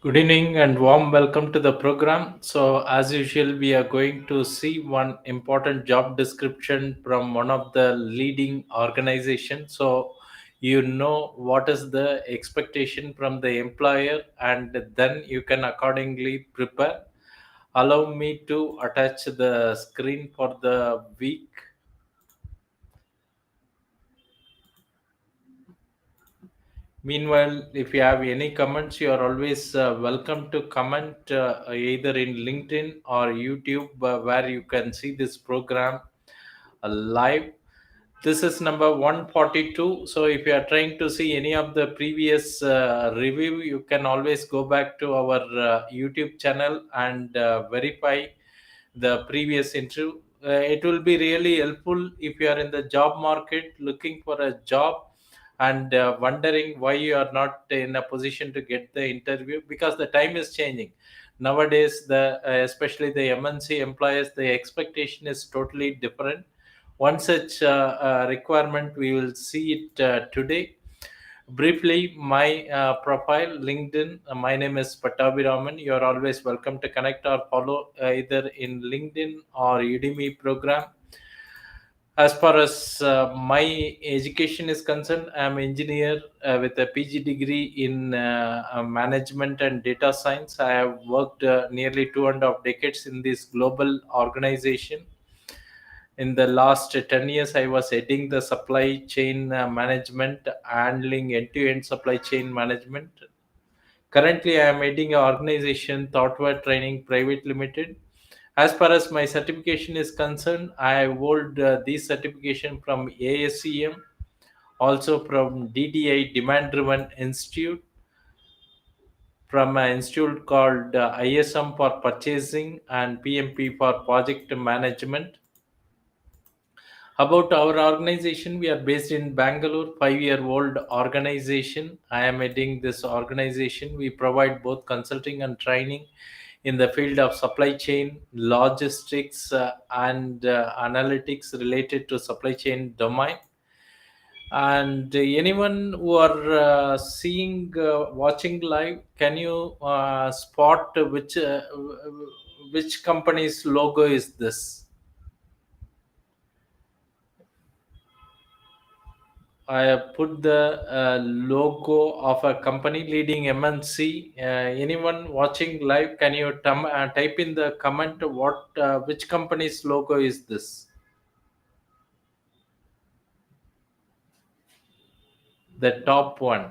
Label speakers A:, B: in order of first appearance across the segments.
A: Good evening and warm welcome to the program. So, as usual, we are going to see one important job description from one of the leading organizations. So, you know what is the expectation from the employer, and then you can accordingly prepare. Allow me to attach the screen for the week. Meanwhile, if you have any comments, you are always welcome to comment either in LinkedIn or YouTube, where you can see this program live. This is number 142. So, if you are trying to see any of the previous review, you can always go back to our YouTube channel and verify the previous interview. It will be really helpful if you are in the job market looking for a job and wondering why you are not in a position to get the interview, because the time is changing nowadays. The especially the MNC employers, the expectation is totally different. One such requirement we will see it today. Briefly, my profile, LinkedIn. My name is Pattabhiraman. You are always welcome to connect or follow either in LinkedIn or Udemy program. As far as my education is concerned, I am engineer with a PG degree in management and data science. I have worked nearly 2.5 decades in this global organization. In the last 10 years, I was heading the supply chain management, handling end-to-end supply chain management. Currently, I am heading an organization, Thoughtware Training Private Limited. As far as my certification is concerned, I hold this certification from ASCM, also from DDI Demand Driven Institute, from an institute called ISM for Purchasing and PMP for Project Management. About our organization, we are based in Bangalore, 5-year-old organization. I am heading this organization. We provide both consulting and training in the field of supply chain, logistics, and analytics related to supply chain domain. And anyone who are watching live, can you spot which company's logo is this? I have put the logo of a company leading MNC. Anyone watching live, can you type in the comment which company's logo is this? The top one.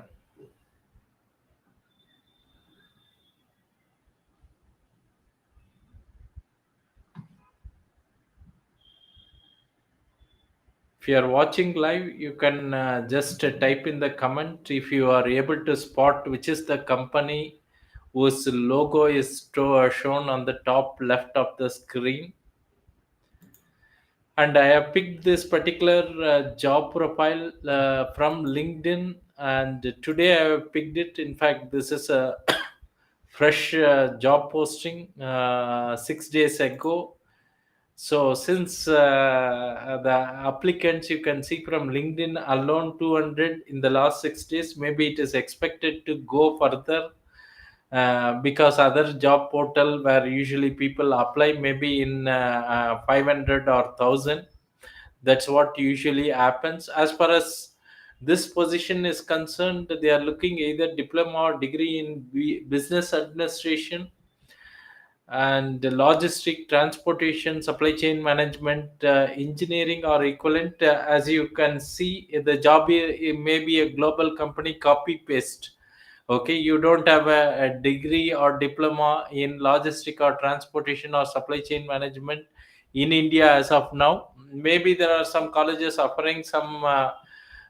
A: If you are watching live, you can just type in the comment if you are able to spot which is the company whose logo is shown on the top left of the screen. And I have picked this particular job profile from LinkedIn, and today I have picked it. In fact, this is a fresh job posting 6 days ago. So since the applicants you can see from LinkedIn alone 200 in the last 6 days, maybe it is expected to go further, because other job portal where usually people apply maybe in 500 or 1000. That's what usually happens. As far as this position is concerned, they are looking either diploma or degree in business administration and logistic, transportation, supply chain management, engineering or equivalent. As you can see, the job may be a global company copy paste. Okay, you don't have a degree or diploma in logistic or transportation or supply chain management in India as of now. Maybe there are some colleges offering some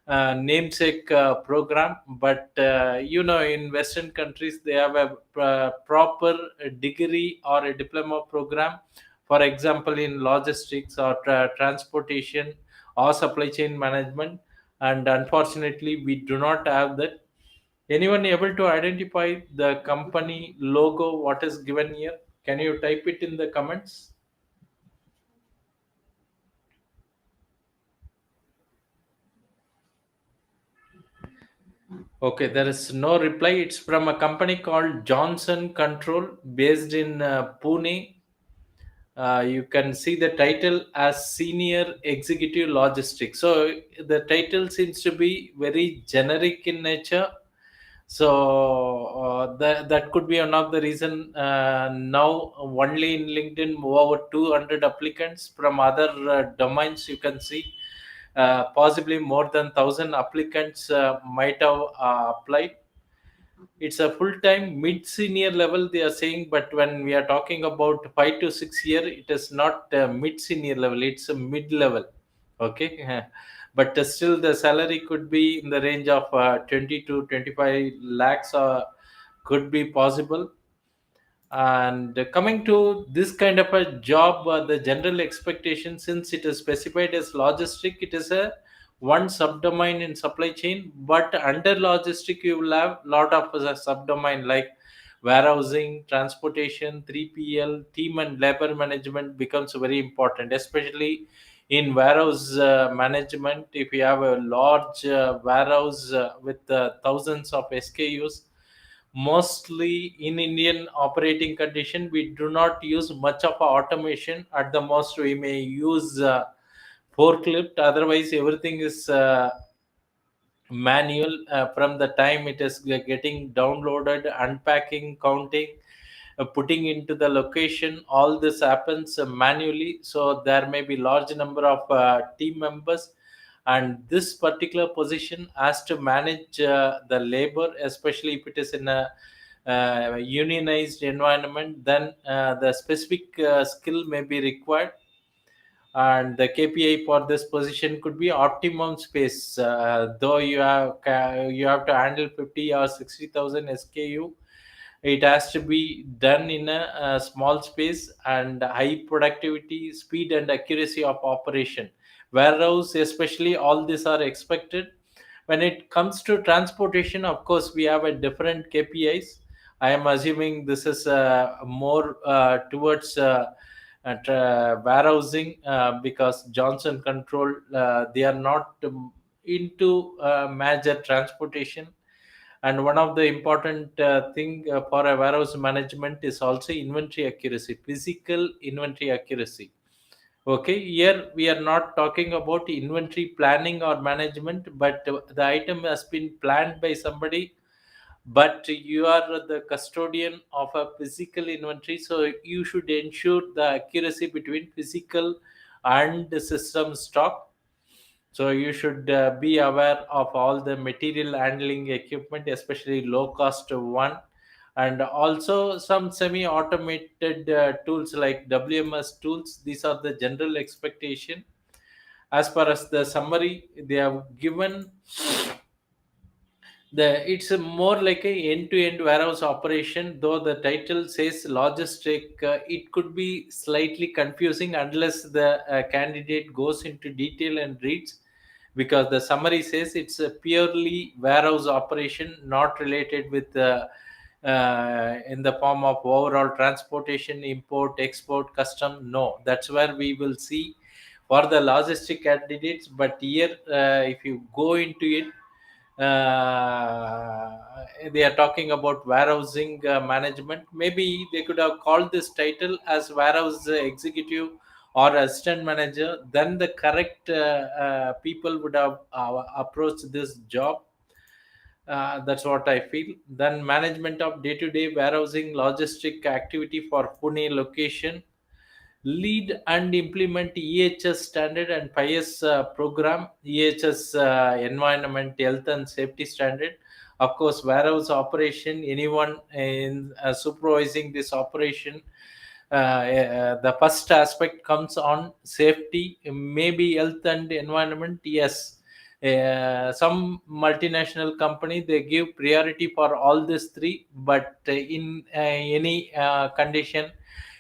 A: namesake program, but in Western countries they have a proper degree or a diploma program, for example in logistics or transportation or supply chain management. And unfortunately we do not have that. Anyone able to identify the company logo what is given here? Can you type it in the comments? Okay, there is no reply. It's from a company called Johnson Control based in Pune. You can see the title as Senior Executive Logistics. So the title seems to be very generic in nature. So that could be one of the reason. Now only in LinkedIn over 200 applicants from other domains you can see. Possibly more than 1,000 applicants might have applied. It's a full time mid senior level they are saying, but when we are talking about 5 to 6 year, it is not mid senior level, it's a mid level. Okay. But still the salary could be in the range of 20 to 25 lakhs, could be possible. And coming to this kind of a job, the general expectation, since it is specified as logistic, it is a one subdomain in supply chain. But under logistic, you will have lot of subdomain like warehousing, transportation, 3PL, team and labor management becomes very important, especially in warehouse management. If you have a large warehouse with thousands of SKUs, mostly in Indian operating condition, we do not use much of automation. At the most, we may use forklift. Otherwise, everything is manual from the time it is getting downloaded, unpacking, counting, putting into the location. All this happens manually. So there may be large number of team members, and this particular position has to manage the labor, especially if it is in a unionized environment. Then the specific skill may be required, and the KPI for this position could be optimum space. Though you have to handle 50 or 60,000 SKU, it has to be done in a small space, and high productivity, speed, and accuracy of operation. Warehouse, especially, all these are expected. When it comes to transportation, of course, we have a different KPIs. I am assuming this is more towards warehousing, because Johnson Control, they are not into major transportation. And one of the important thing for a warehouse management is also inventory accuracy, physical inventory accuracy. Okay, here we are not talking about inventory planning or management, but the item has been planned by somebody, but you are the custodian of a physical inventory, so you should ensure the accuracy between physical and the system stock. So you should be aware of all the material handling equipment, especially low cost one, and also some semi automated tools like WMS tools. These are the general expectation. As far as the summary they have given, the it's a more like a end-to-end warehouse operation. Though the title says logistic, it could be slightly confusing unless the candidate goes into detail and reads, because the summary says it's a purely warehouse operation, not related with in the form of overall transportation, import, export, custom. No, that's where we will see for the logistic candidates. But here, if you go into it, uh, they are talking about warehousing management. Maybe they could have called this title as warehouse executive or assistant manager. Then the correct people would have approached this job. That's what I feel. Then management of day-to-day warehousing logistic activity for Pune location. Lead and implement EHS standard and 5S program. EHS, environment, health and safety standard. Of course, warehouse operation, anyone in supervising this operation, the first aspect comes on safety, maybe health and environment. Yes, some multinational company, they give priority for all these three, but in any condition,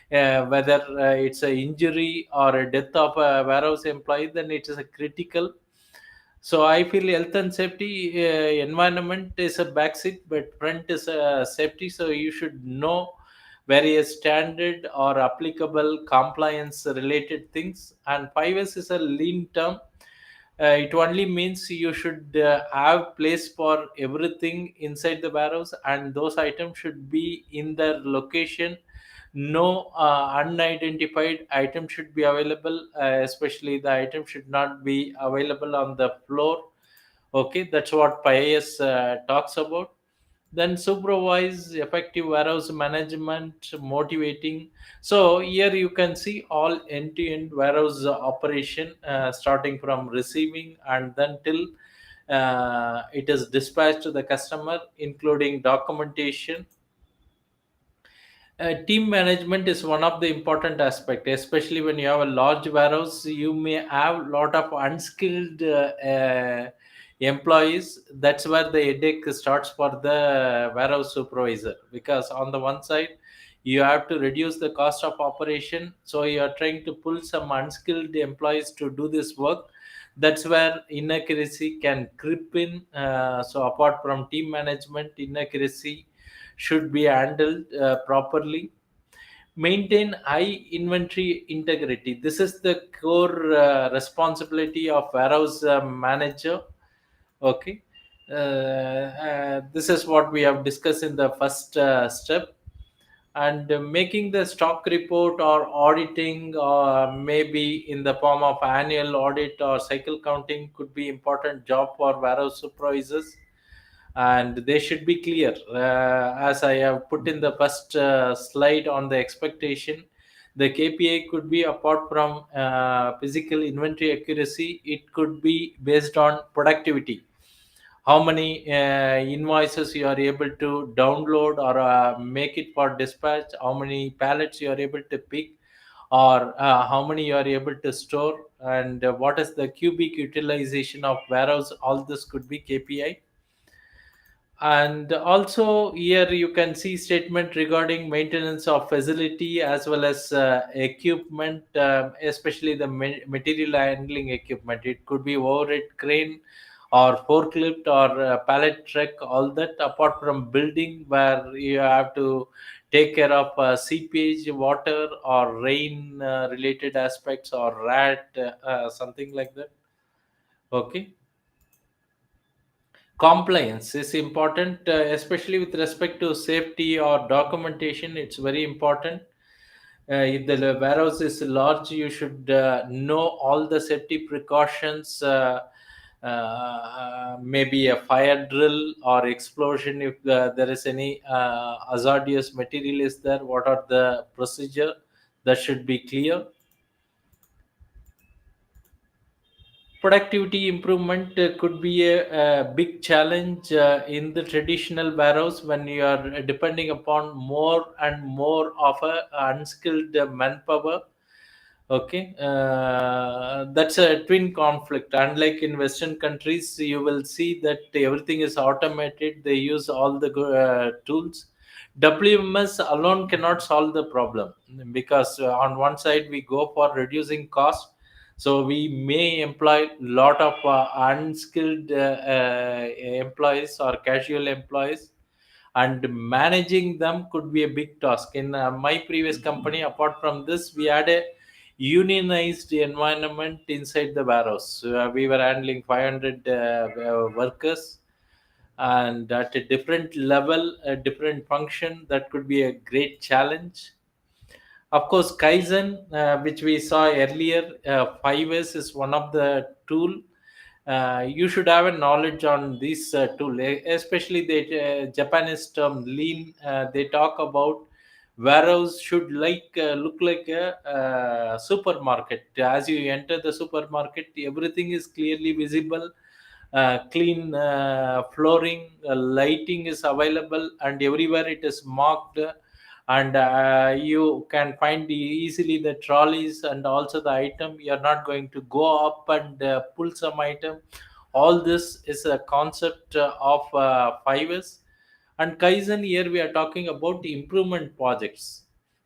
A: whether it's a injury or a death of a warehouse employee, then it is a critical. So I feel health and safety, environment is a backseat, but front is a safety. So you should know various standard or applicable compliance related things. And 5S is a lean term. It only means you should have place for everything inside the warehouse, and those items should be in their location. No unidentified item should be available, especially the item should not be available on the floor. Okay, that's what PIS talks about. Then supervise effective warehouse management, motivating. So here you can see all end-to-end warehouse operation, starting from receiving and then till it is dispatched to the customer, including documentation. Team management is one of the important aspect, especially when you have a large warehouse. You may have a lot of unskilled employees. That's where the headache starts for the warehouse supervisor, because on the one side you have to reduce the cost of operation, so you are trying to pull some unskilled employees to do this work. That's where inaccuracy can creep in. So apart from team management, inaccuracy should be handled properly. Maintain high inventory integrity. This is the core responsibility of warehouse manager. Okay. This is what we have discussed in the first step. And making the stock report or auditing, or maybe in the form of annual audit or cycle counting, could be important job for warehouse supervisors. And they should be clear, as I have put in the first slide on the expectation. The KPI could be, apart from physical inventory accuracy, it could be based on productivity. How many invoices you are able to download or make it for dispatch, how many pallets you are able to pick, or how many you are able to store, and what is the cubic utilization of warehouse. All this could be KPI. And also here you can see statement regarding maintenance of facility as well as equipment, especially the material handling equipment. It could be overhead crane or forklift or pallet truck, all that. Apart from building, where you have to take care of seepage, water or rain related aspects, or rat, something like that. Okay. Compliance is important, especially with respect to safety or documentation. It's very important. If the warehouse is large, you should know all the safety precautions. Maybe a fire drill or explosion, if there is any hazardous material is there, what are the procedure, that should be clear. Productivity improvement could be a big challenge in the traditional warehouse, when you are depending upon more and more of a unskilled manpower. Okay. That's a twin conflict. Unlike in western countries, you will see that everything is automated, they use all the tools. WMS alone cannot solve the problem, because on one side we go for reducing cost, so we may employ lot of unskilled employees or casual employees, and managing them could be a big task. In my previous company, apart from this, we had a unionized environment inside the warehouse. We were handling 500 workers, and at a different level, a different function, that could be a great challenge. Of course, Kaizen, which we saw earlier, 5S is one of the tool. You should have a knowledge on this tool, especially the Japanese term lean. They talk about warehouse should look like a supermarket. As you enter the supermarket, everything is clearly visible. Clean flooring, lighting is available, and everywhere it is marked. And you can find easily the trolleys and also the item. You are not going to go up and pull some item. All this is a concept of 5S. And Kaizen, here we are talking about improvement projects.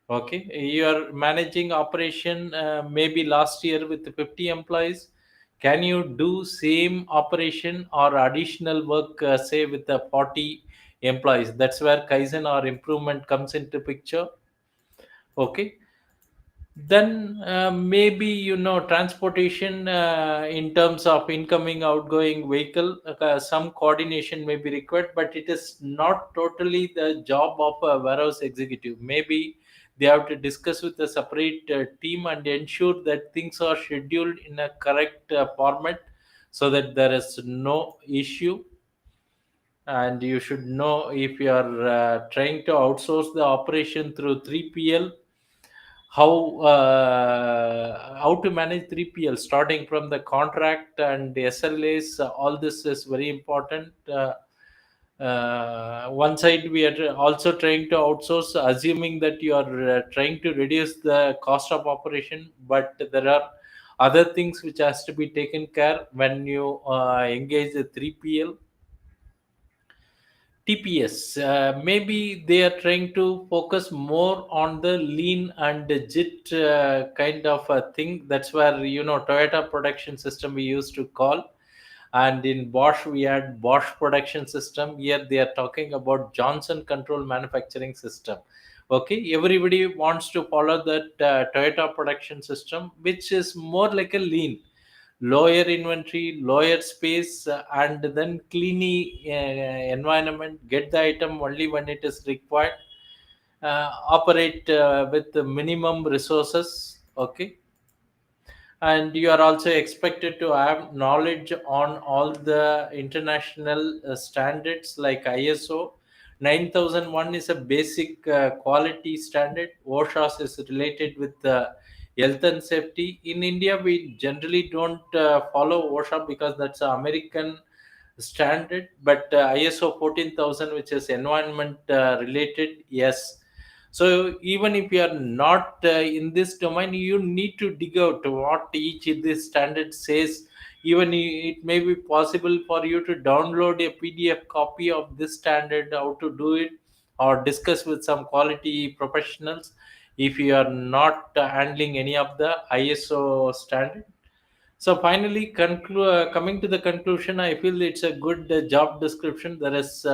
A: Okay, you are managing operation, maybe last year with 50 employees. Can you do same operation or additional work, say with the 40 employees? That's where Kaizen or improvement comes into picture. Okay. Then maybe transportation, in terms of incoming outgoing vehicle, some coordination may be required, but it is not totally the job of a warehouse executive. Maybe they have to discuss with a separate team and ensure that things are scheduled in a correct format, so that there is no issue. And you should know, if you are trying to outsource the operation through 3PL, how to manage 3PL, starting from the contract and the SLAs. All this is very important. One side, we are also trying to outsource, assuming that you are trying to reduce the cost of operation, but there are other things which has to be taken care when you engage the 3PL. TPS, maybe they are trying to focus more on the lean and JIT kind of a thing. That's where, Toyota production system we used to call. And in Bosch, we had Bosch production system. Here they are talking about Johnson Control Manufacturing System. Okay, everybody wants to follow that Toyota production system, which is more like a lean, lower inventory, lower space, and then clean environment. Get the item only when it is required. Operate with the minimum resources. Okay, and you are also expected to have knowledge on all the international standards like ISO 9001 is a basic quality standard. OSHA is related with health and safety. In India, we generally don't follow OSHA because that's an American standard, but ISO 14000, which is environment related, yes. So even if you are not in this domain, you need to dig out what each of this standard says. Even it may be possible for you to download a PDF copy of this standard, how to do it, or discuss with some quality professionals if you are not handling any of the ISO standard. So finally, coming to the conclusion, I feel it's a good job description. There is,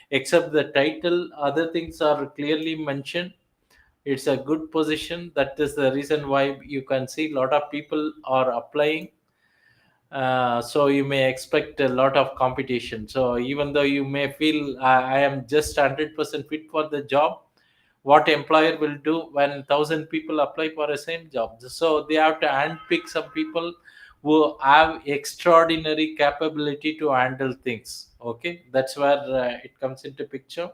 A: except the title, other things are clearly mentioned. It's a good position. That is the reason why you can see a lot of people are applying. So you may expect a lot of competition. So even though you may feel I am just 100% fit for the job, what employer will do when 1,000 people apply for the same job? So they have to handpick some people who have extraordinary capability to handle things. Okay, that's where it comes into picture.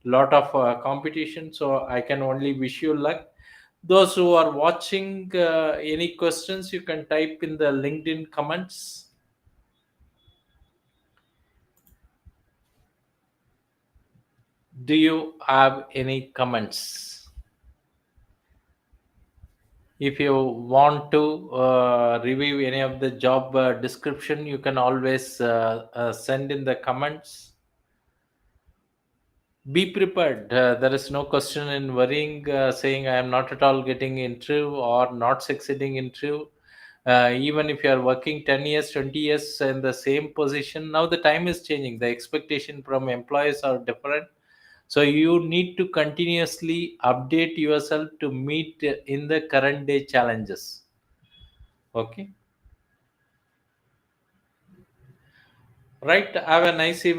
A: Lot of competition, so I can only wish you luck. Those who are watching, any questions you can type in the LinkedIn comments. Do you have any comments? If you want to review any of the job description, you can always send in the comments. Be prepared. There is no question in worrying, saying I am not at all getting interview or not succeeding interview. Even if you are working 10 years, 20 years in the same position, now the time is changing. The expectation from employees are different. So you need to continuously update yourself to meet in the current day challenges. Okay. Right. Have a nice evening.